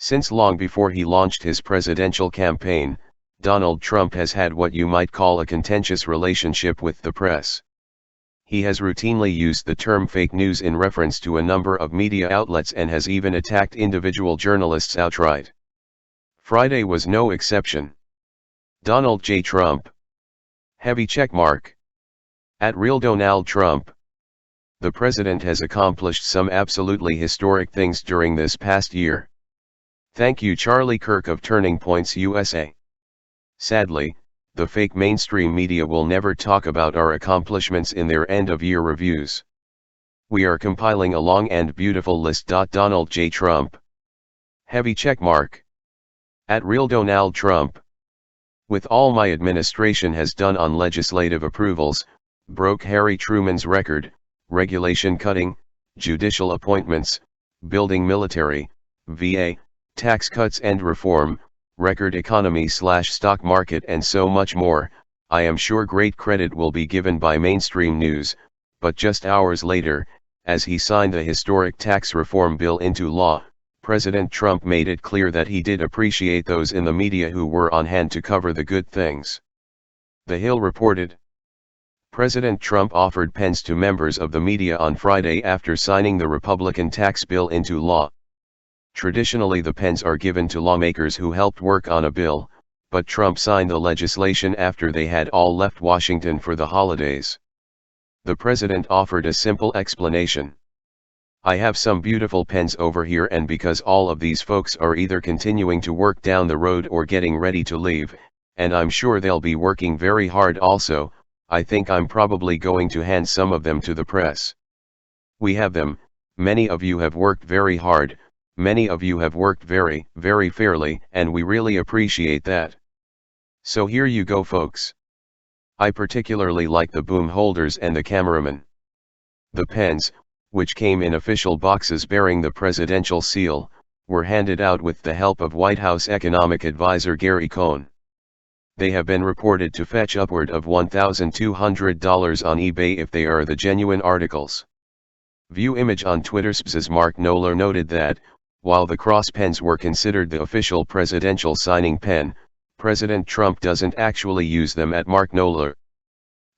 Since long before he launched his presidential campaign, Donald Trump has had what you might call a contentious relationship with the press. He has routinely used the term fake news in reference to a number of media outlets and has even attacked individual journalists outright. Friday was no exception. Donald J. Trump. Heavy checkmark. At Real Donald Trump. The president has accomplished some absolutely historic things during this past year. Thank you, Charlie Kirk of Turning Points USA. Sadly, the fake mainstream media will never talk about our accomplishments in their end-of-year reviews. We are compiling a long and beautiful list. Donald J. Trump. Heavy checkmark. At Real Donald Trump. With all my administration has done on legislative approvals, broke Harry Truman's record, regulation cutting, judicial appointments, building military, VA, tax cuts and reform, record economy/stock market and so much more. I am sure great credit will be given by mainstream news, but just hours later, as he signed the historic tax reform bill into law, President Trump made it clear that he did appreciate those in the media who were on hand to cover the good things. The Hill reported. President Trump offered pens to members of the media on Friday after signing the Republican tax bill into law. Traditionally, the pens are given to lawmakers who helped work on a bill, but Trump signed the legislation after they had all left Washington for the holidays. The president offered a simple explanation. I have some beautiful pens over here, and because all of these folks are either continuing to work down the road or getting ready to leave, and I'm sure they'll be working very hard also, I think I'm probably going to hand some of them to the press. We have them. Many of you have worked very hard, many of you have worked very, very fairly, and we really appreciate that. So here you go, folks. I particularly like the boom holders and the cameramen. The pens, which came in official boxes bearing the presidential seal, were handed out with the help of White House economic advisor Gary Cohn. They have been reported to fetch upward of $1,200 on eBay if they are the genuine articles. View image on Twitter's Mark Knoller noted that, while the cross pens were considered the official presidential signing pen, President Trump doesn't actually use them. At Mark Knoller.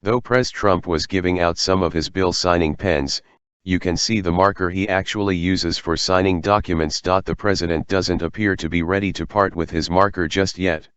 Though Pres Trump was giving out some of his bill signing pens, you can see the marker he actually uses for signing documents. The president doesn't appear to be ready to part with his marker just yet.